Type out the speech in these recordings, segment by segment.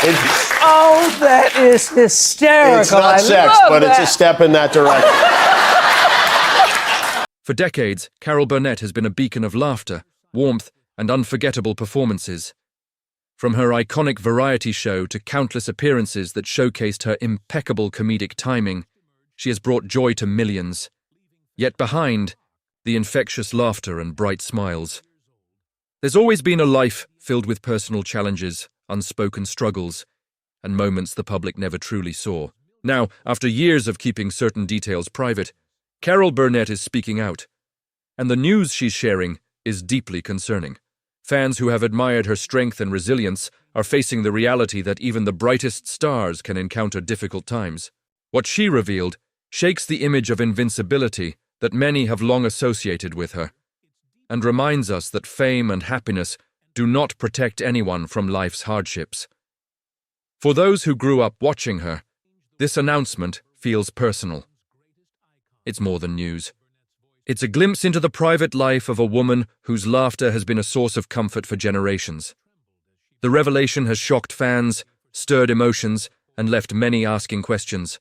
Oh, that is hysterical. It's not sex, but it's a step in that direction. For decades, Carol Burnett has been a beacon of laughter, warmth, and unforgettable performances. From her iconic variety show to countless appearances that showcased her impeccable comedic timing, she has brought joy to millions. Yet behind, the infectious laughter and bright smiles. There's always been a life filled with personal challenges, unspoken struggles, and moments the public never truly saw. Now, after years of keeping certain details private, Carol Burnett is speaking out, and the news she's sharing is deeply concerning. Fans who have admired her strength and resilience are facing the reality that even the brightest stars can encounter difficult times. What she revealed shakes the image of invincibility that many have long associated with her, and reminds us that fame and happiness do not protect anyone from life's hardships. For those who grew up watching her, this announcement feels personal. It's more than news. It's a glimpse into the private life of a woman whose laughter has been a source of comfort for generations. The revelation has shocked fans, stirred emotions, and left many asking questions.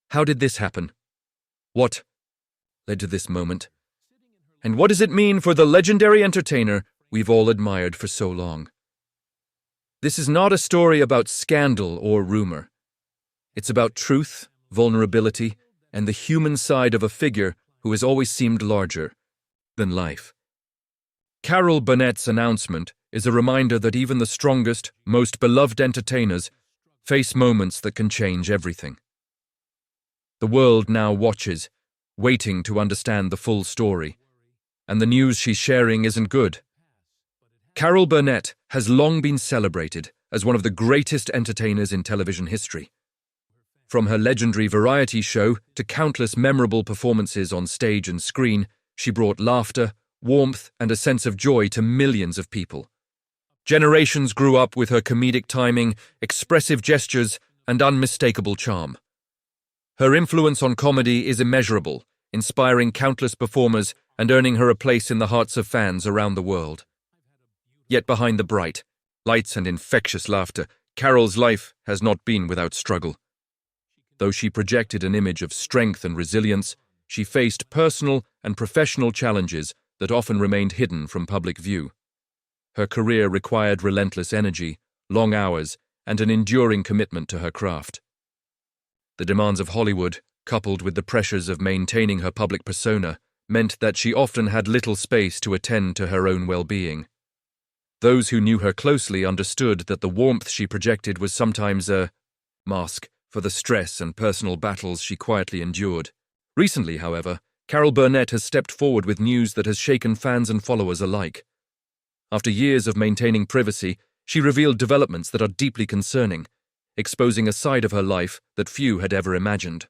How did this happen? What led to this moment? And what does it mean for the legendary entertainer we've all admired for so long? This is not a story about scandal or rumor. It's about truth, vulnerability, and the human side of a figure who has always seemed larger than life. Carol Burnett's announcement is a reminder that even the strongest, most beloved entertainers face moments that can change everything. The world now watches, waiting to understand the full story, and the news she's sharing isn't good. Carol Burnett has long been celebrated as one of the greatest entertainers in television history. From her legendary variety show to countless memorable performances on stage and screen, she brought laughter, warmth, and a sense of joy to millions of people. Generations grew up with her comedic timing, expressive gestures, and unmistakable charm. Her influence on comedy is immeasurable, inspiring countless performers and earning her a place in the hearts of fans around the world. Yet behind the bright lights and infectious laughter, Carol's life has not been without struggle. Though she projected an image of strength and resilience, she faced personal and professional challenges that often remained hidden from public view. Her career required relentless energy, long hours, and an enduring commitment to her craft. The demands of Hollywood, coupled with the pressures of maintaining her public persona, meant that she often had little space to attend to her own well-being. Those who knew her closely understood that the warmth she projected was sometimes a mask for the stress and personal battles she quietly endured. Recently, however, Carol Burnett has stepped forward with news that has shaken fans and followers alike. After years of maintaining privacy, she revealed developments that are deeply concerning, exposing a side of her life that few had ever imagined.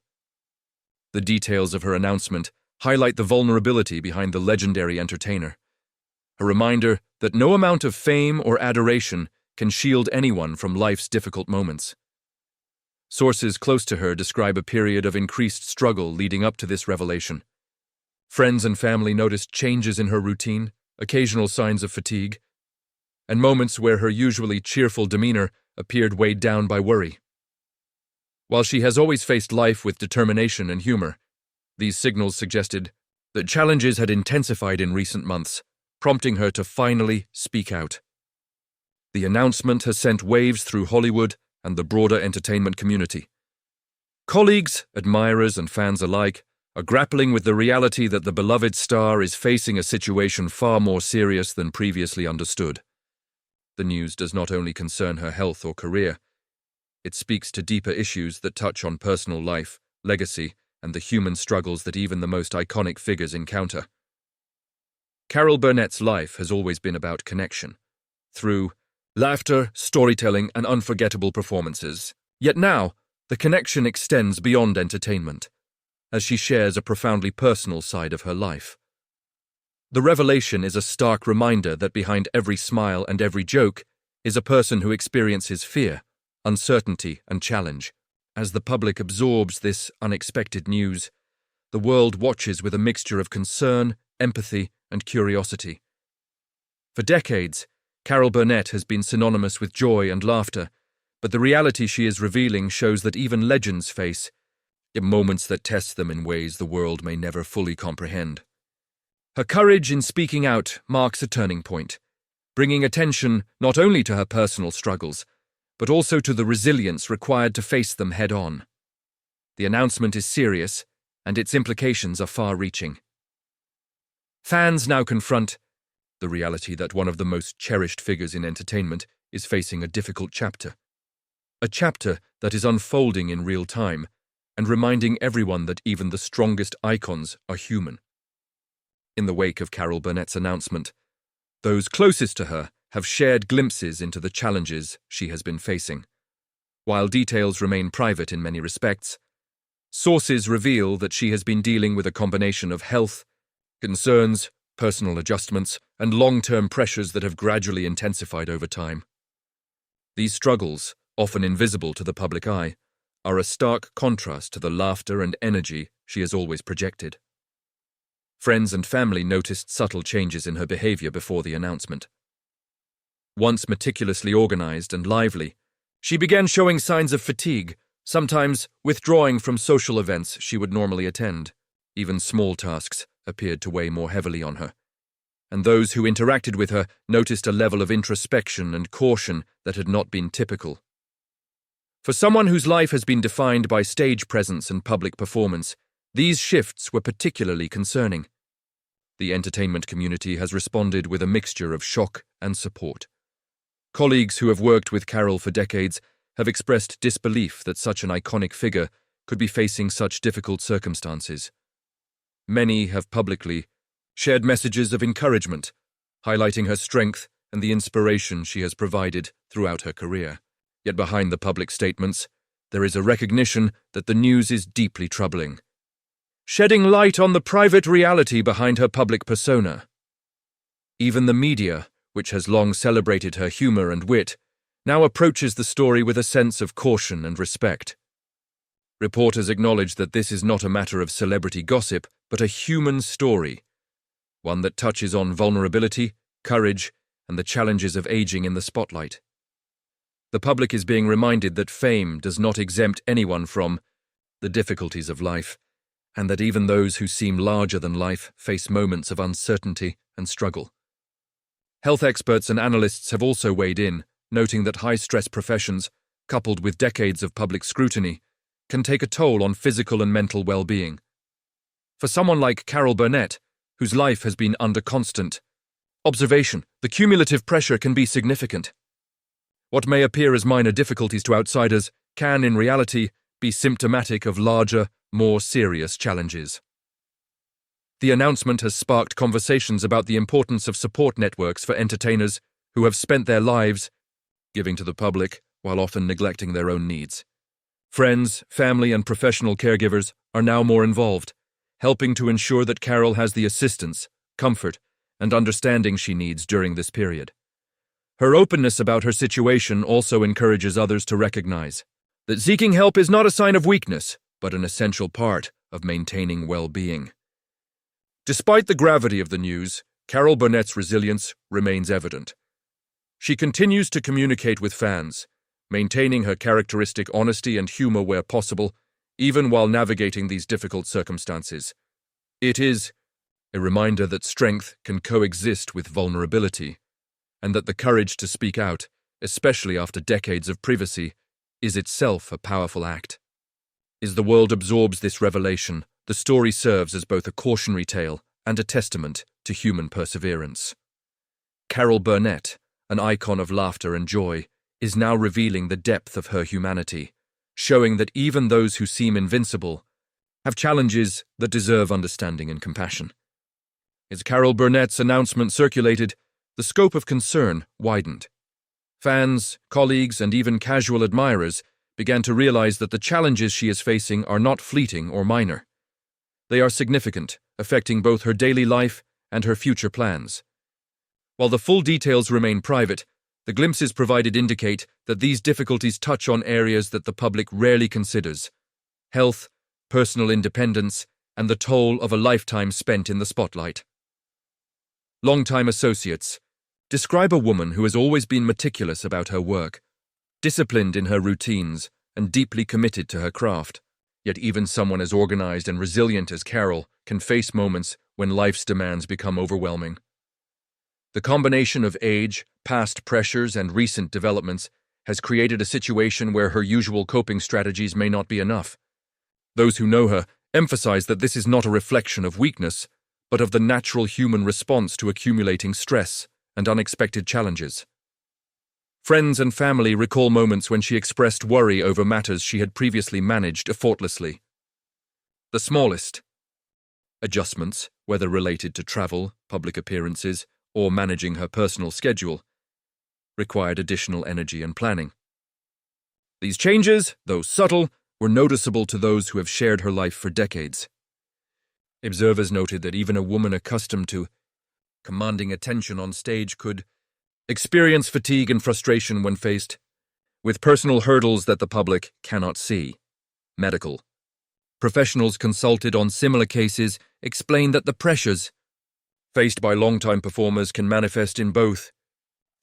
The details of her announcement highlight the vulnerability behind the legendary entertainer. A reminder that no amount of fame or adoration can shield anyone from life's difficult moments. Sources close to her describe a period of increased struggle leading up to this revelation. Friends and family noticed changes in her routine, occasional signs of fatigue, and moments where her usually cheerful demeanor appeared weighed down by worry. While she has always faced life with determination and humor, these signals suggested that challenges had intensified in recent months, prompting her to finally speak out. The announcement has sent waves through Hollywood and the broader entertainment community. Colleagues, admirers, and fans alike are grappling with the reality that the beloved star is facing a situation far more serious than previously understood. The news does not only concern her health or career, it speaks to deeper issues that touch on personal life, legacy, and the human struggles that even the most iconic figures encounter. Carol Burnett's life has always been about connection, through laughter, storytelling, and unforgettable performances. Yet now, the connection extends beyond entertainment, as she shares a profoundly personal side of her life. The revelation is a stark reminder that behind every smile and every joke is a person who experiences fear, uncertainty, and challenge. As the public absorbs this unexpected news, the world watches with a mixture of concern, empathy, and curiosity. For decades, Carol Burnett has been synonymous with joy and laughter, But the reality she is revealing shows that even legends face moments that test them in ways the world may never fully comprehend. Her courage in speaking out marks a turning point, bringing attention not only to her personal struggles, but also to the resilience required to face them head-on. The announcement is serious, and its implications are far-reaching. Fans now confront the reality that one of the most cherished figures in entertainment is facing a difficult chapter. A chapter that is unfolding in real time and reminding everyone that even the strongest icons are human. In the wake of Carol Burnett's announcement, those closest to her have shared glimpses into the challenges she has been facing. While details remain private in many respects, sources reveal that she has been dealing with a combination of health concerns, personal adjustments, and long-term pressures that have gradually intensified over time. These struggles, often invisible to the public eye, are a stark contrast to the laughter and energy she has always projected. Friends and family noticed subtle changes in her behavior before the announcement. Once meticulously organized and lively, she began showing signs of fatigue, sometimes withdrawing from social events she would normally attend. Even small tasks appeared to weigh more heavily on her, and those who interacted with her noticed a level of introspection and caution that had not been typical. For someone whose life has been defined by stage presence and public performance, these shifts were particularly concerning. The entertainment community has responded with a mixture of shock and support. Colleagues who have worked with Carol for decades have expressed disbelief that such an iconic figure could be facing such difficult circumstances. Many have publicly shared messages of encouragement, highlighting her strength and the inspiration she has provided throughout her career. Yet behind the public statements, there is a recognition that the news is deeply troubling, shedding light on the private reality behind her public persona. Even the media, which has long celebrated her humor and wit, now approaches the story with a sense of caution and respect. Reporters acknowledge that this is not a matter of celebrity gossip, but a human story, one that touches on vulnerability, courage, and the challenges of aging in the spotlight. The public is being reminded that fame does not exempt anyone from the difficulties of life, and that even those who seem larger than life face moments of uncertainty and struggle. Health experts and analysts have also weighed in, noting that high-stress professions, coupled with decades of public scrutiny, can take a toll on physical and mental well-being. For someone like Carol Burnett, whose life has been under constant observation, the cumulative pressure can be significant. What may appear as minor difficulties to outsiders can, in reality, be symptomatic of larger, more serious challenges. The announcement has sparked conversations about the importance of support networks for entertainers who have spent their lives giving to the public while often neglecting their own needs. Friends, family, and professional caregivers are now more involved, helping to ensure that Carol has the assistance, comfort, and understanding she needs during this period. Her openness about her situation also encourages others to recognize that seeking help is not a sign of weakness, but an essential part of maintaining well-being. Despite the gravity of the news, Carol Burnett's resilience remains evident. She continues to communicate with fans, maintaining her characteristic honesty and humor where possible, even while navigating these difficult circumstances. It is a reminder that strength can coexist with vulnerability, and that the courage to speak out, especially after decades of privacy, is itself a powerful act. As the world absorbs this revelation, the story serves as both a cautionary tale and a testament to human perseverance. Carol Burnett, an icon of laughter and joy, is now revealing the depth of her humanity, showing that even those who seem invincible have challenges that deserve understanding and compassion. As Carol Burnett's announcement circulated, the scope of concern widened. Fans, colleagues, and even casual admirers began to realize that the challenges she is facing are not fleeting or minor. They are significant, affecting both her daily life and her future plans. While the full details remain private, the glimpses provided indicate that these difficulties touch on areas that the public rarely considers: health, personal independence, and the toll of a lifetime spent in the spotlight. Longtime associates describe a woman who has always been meticulous about her work, disciplined in her routines, and deeply committed to her craft. Yet even someone as organized and resilient as Carol can face moments when life's demands become overwhelming. The combination of age, past pressures, and recent developments has created a situation where her usual coping strategies may not be enough. Those who know her emphasize that this is not a reflection of weakness, but of the natural human response to accumulating stress and unexpected challenges. Friends and family recall moments when she expressed worry over matters she had previously managed effortlessly. The smallest adjustments, whether related to travel, public appearances, or managing her personal schedule, required additional energy and planning. These changes, though subtle, were noticeable to those who have shared her life for decades. Observers noted that even a woman accustomed to commanding attention on stage could experience fatigue and frustration when faced with personal hurdles that the public cannot see. Medical professionals consulted on similar cases explained that the pressures faced by longtime performers can manifest in both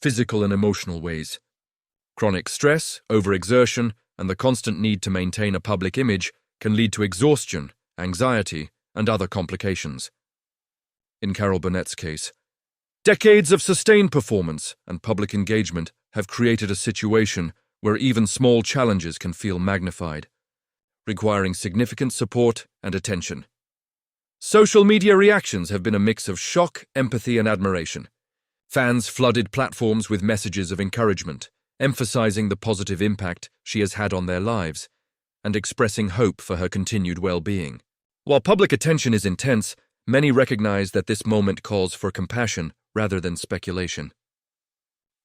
physical and emotional ways. Chronic stress, overexertion, and the constant need to maintain a public image can lead to exhaustion, anxiety, and other complications. In Carol Burnett's case, decades of sustained performance and public engagement have created a situation where even small challenges can feel magnified, requiring significant support and attention. Social media reactions have been a mix of shock, empathy, and admiration. Fans flooded platforms with messages of encouragement, emphasizing the positive impact she has had on their lives, and expressing hope for her continued well-being. While public attention is intense, many recognize that this moment calls for compassion rather than speculation.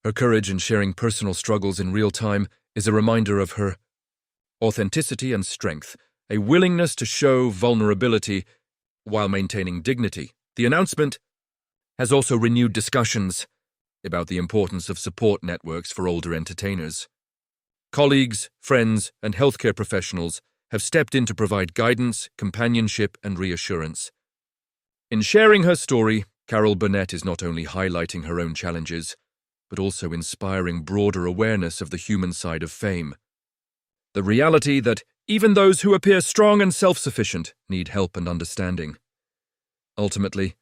Her courage in sharing personal struggles in real time is a reminder of her authenticity and strength, a willingness to show vulnerability while maintaining dignity. The announcement has also renewed discussions about the importance of support networks for older entertainers. Colleagues, friends, and healthcare professionals have stepped in to provide guidance, companionship, and reassurance. In sharing her story, Carol Burnett is not only highlighting her own challenges, but also inspiring broader awareness of the human side of fame. The reality that even those who appear strong and self-sufficient need help and understanding. Ultimately,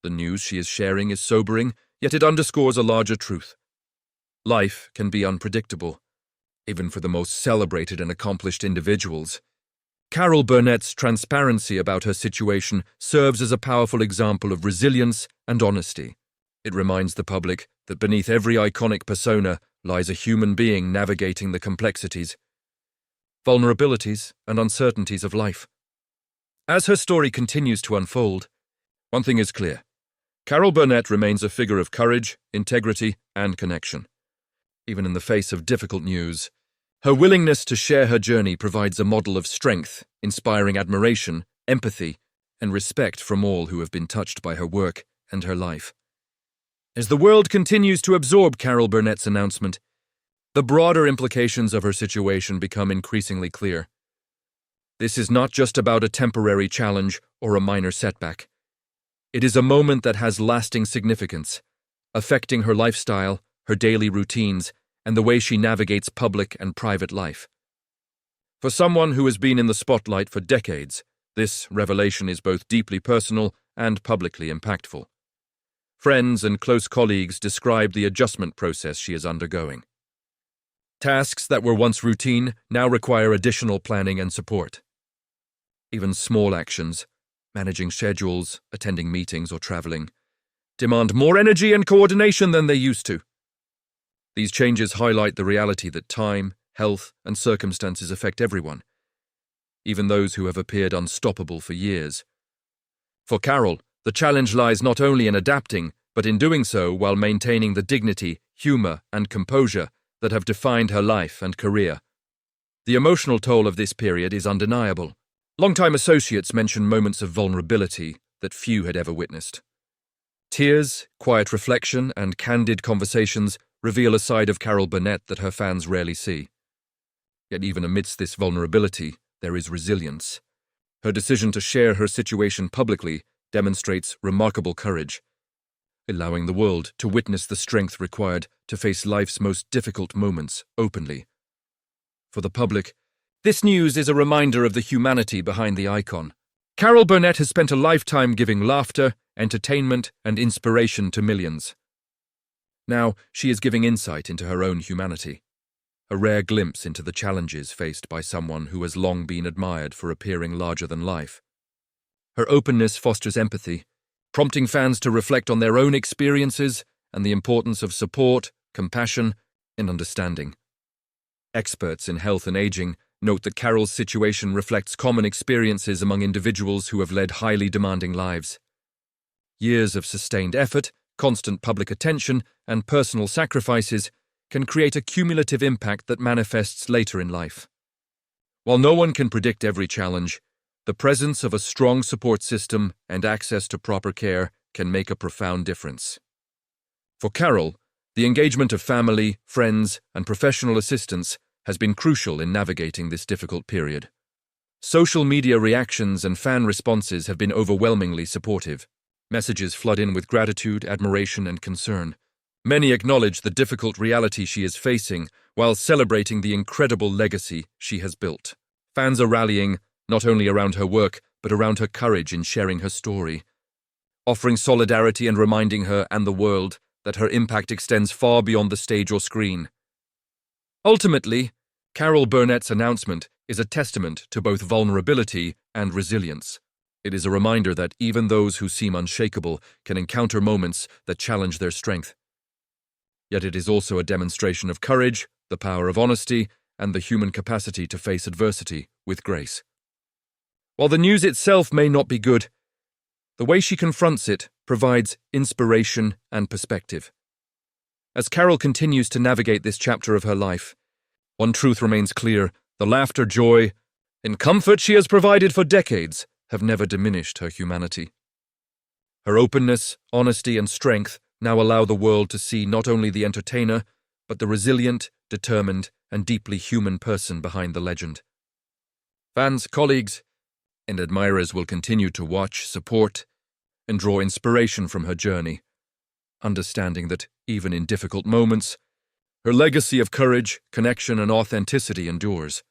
the news she is sharing is sobering, yet it underscores a larger truth. Life can be unpredictable, even for the most celebrated and accomplished individuals. Carol Burnett's transparency about her situation serves as a powerful example of resilience and honesty. It reminds the public that beneath every iconic persona lies a human being navigating the complexities, vulnerabilities, and uncertainties of life. As her story continues to unfold, one thing is clear. Carol Burnett remains a figure of courage, integrity, and connection. Even in the face of difficult news, her willingness to share her journey provides a model of strength, inspiring admiration, empathy, and respect from all who have been touched by her work and her life. As the world continues to absorb Carol Burnett's announcement, the broader implications of her situation become increasingly clear. This is not just about a temporary challenge or a minor setback. It is a moment that has lasting significance, affecting her lifestyle, her daily routines, and the way she navigates public and private life. For someone who has been in the spotlight for decades, this revelation is both deeply personal and publicly impactful. Friends and close colleagues describe the adjustment process she is undergoing. Tasks that were once routine now require additional planning and support. Even small actions, managing schedules, attending meetings, or traveling, demand more energy and coordination than they used to. These changes highlight the reality that time, health, and circumstances affect everyone, even those who have appeared unstoppable for years. For Carol, the challenge lies not only in adapting, but in doing so while maintaining the dignity, humor, and composure that have defined her life and career. The emotional toll of this period is undeniable. Longtime associates mention moments of vulnerability that few had ever witnessed. Tears, quiet reflection, and candid conversations reveal a side of Carol Burnett that her fans rarely see. Yet even amidst this vulnerability, there is resilience. Her decision to share her situation publicly demonstrates remarkable courage, allowing the world to witness the strength required to face life's most difficult moments openly. For the public, this news is a reminder of the humanity behind the icon. Carol Burnett has spent a lifetime giving laughter, entertainment, and inspiration to millions. Now, she is giving insight into her own humanity, a rare glimpse into the challenges faced by someone who has long been admired for appearing larger than life. Her openness fosters empathy, prompting fans to reflect on their own experiences and the importance of support, compassion, and understanding. Experts in health and aging note that Carol's situation reflects common experiences among individuals who have led highly demanding lives. Years of sustained effort, constant public attention, and personal sacrifices can create a cumulative impact that manifests later in life. While no one can predict every challenge, the presence of a strong support system and access to proper care can make a profound difference. For Carol, the engagement of family, friends, and professional assistance has been crucial in navigating this difficult period. Social media reactions and fan responses have been overwhelmingly supportive. Messages flood in with gratitude, admiration, and concern. Many acknowledge the difficult reality she is facing while celebrating the incredible legacy she has built. Fans are rallying not only around her work, but around her courage in sharing her story, offering solidarity and reminding her and the world that her impact extends far beyond the stage or screen. Ultimately, Carol Burnett's announcement is a testament to both vulnerability and resilience. It is a reminder that even those who seem unshakable can encounter moments that challenge their strength. Yet it is also a demonstration of courage, the power of honesty, and the human capacity to face adversity with grace. While the news itself may not be good, the way she confronts it provides inspiration and perspective. As Carol continues to navigate this chapter of her life, one truth remains clear: the laughter, joy, and comfort she has provided for decades have never diminished her humanity. Her openness, honesty, and strength now allow the world to see not only the entertainer, but the resilient, determined, and deeply human person behind the legend. Fans, colleagues, and admirers will continue to watch, support, and draw inspiration from her journey, understanding that, even in difficult moments, her legacy of courage, connection, and authenticity endures.